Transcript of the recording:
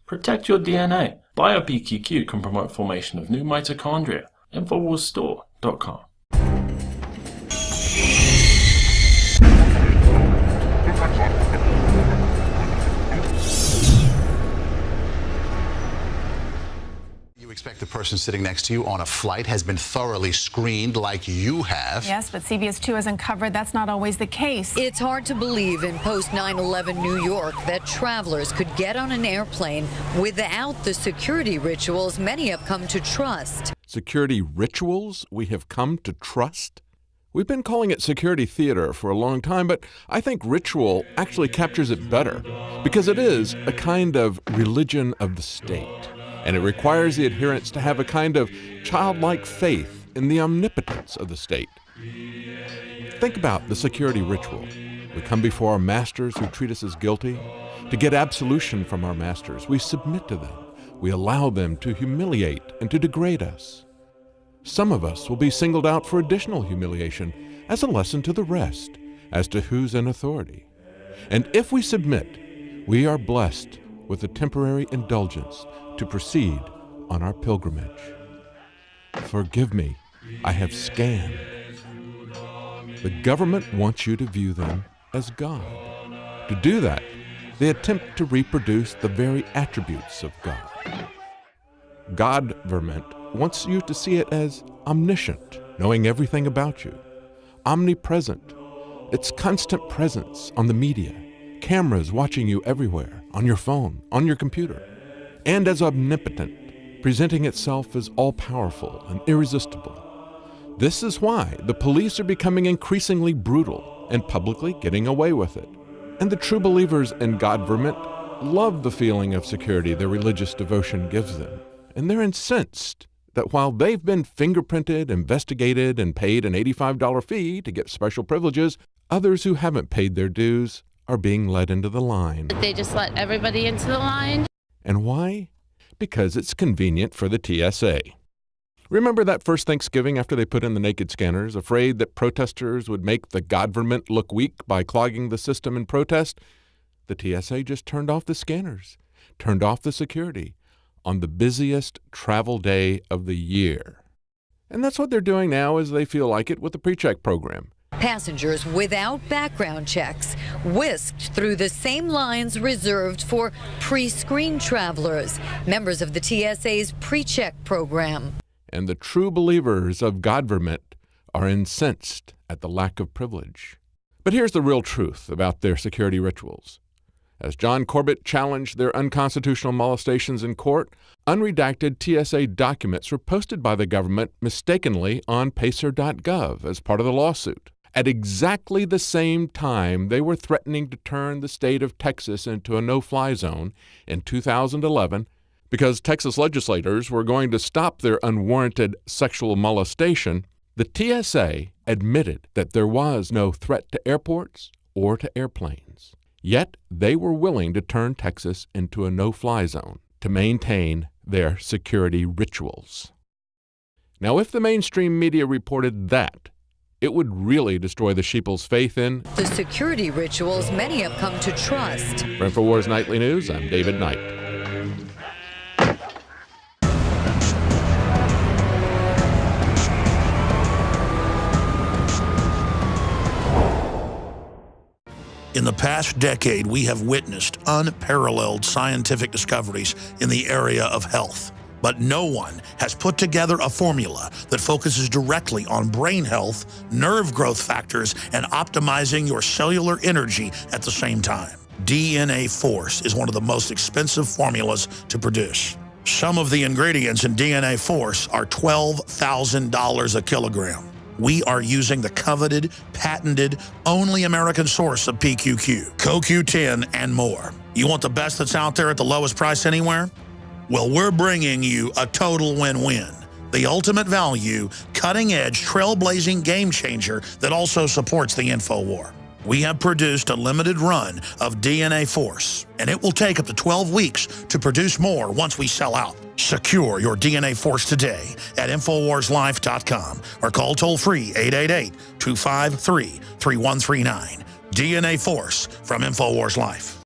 Protect your DNA. BioPQQ can promote formation of new mitochondria. Infowarsstore.com. You expect the person sitting next to you on a flight has been thoroughly screened like you have. Yes, but CBS 2 has uncovered that's not always the case. It's hard to believe in post-9/11 New York that travelers could get on an airplane without the security rituals many have come to trust. Security rituals we have come to trust? We've been calling it security theater for a long time, but I think ritual actually captures it better because it is a kind of religion of the state. And it requires the adherents to have a kind of childlike faith in the omnipotence of the state. Think about the security ritual. We come before our masters who treat us as guilty. To get absolution from our masters, we submit to them. We allow them to humiliate and to degrade us. Some of us will be singled out for additional humiliation as a lesson to the rest as to who's in authority. And if we submit, we are blessed with a temporary indulgence to proceed on our pilgrimage. Forgive me, I have scanned. The government wants you to view them as God. To do that, they attempt to reproduce the very attributes of God. Godverment wants you to see it as omniscient, knowing everything about you, omnipresent, its constant presence on the media, cameras watching you everywhere, on your phone, on your computer, and as omnipotent, presenting itself as all-powerful and irresistible. This is why the police are becoming increasingly brutal and publicly getting away with it. And the true believers in Godverment love the feeling of security their religious devotion gives them. And they're incensed that while they've been fingerprinted, investigated, and paid an $85 fee to get special privileges, others who haven't paid their dues are being led into the line. They just let everybody into the line. And why? Because it's convenient for the TSA. Remember that first Thanksgiving after they put in the naked scanners, afraid that protesters would make the Godverment look weak by clogging the system in protest? The TSA just turned off the scanners, turned off the security on the busiest travel day of the year. And that's what they're doing now as they feel like it with the Pre-Check Program. Passengers without background checks whisked through the same lines reserved for pre-screened travelers, members of the TSA's Pre-Check Program. And the true believers of Godverment are incensed at the lack of privilege. But here's the real truth about their security rituals. As John Corbett challenged their unconstitutional molestations in court, unredacted TSA documents were posted by the government mistakenly on pacer.gov as part of the lawsuit. At exactly the same time they were threatening to turn the state of Texas into a no-fly zone in 2011 because Texas legislators were going to stop their unwarranted sexual molestation, the TSA admitted that there was no threat to airports or to airplanes. Yet they were willing to turn Texas into a no-fly zone to maintain their security rituals. Now, if the mainstream media reported that, it would really destroy the Sheeple's faith in the security rituals many have come to trust. For Infowars Nightly News, I'm David Knight. In the past decade, we have witnessed unparalleled scientific discoveries in the area of health. But no one has put together a formula that focuses directly on brain health, nerve growth factors, and optimizing your cellular energy at the same time. DNA Force is one of the most expensive formulas to produce. Some of the ingredients in DNA Force are $12,000 a kilogram. We are using the coveted, patented, only American source of PQQ, CoQ10, and more. You want the best that's out there at the lowest price anywhere? Well, we're bringing you a total win-win. The ultimate value, cutting-edge, trailblazing game changer that also supports the InfoWar. We have produced a limited run of DNA Force, and it will take up to 12 weeks to produce more once we sell out. Secure your DNA Force today at InfoWarsLife.com or call toll-free 888-253-3139. DNA Force from InfoWars Life.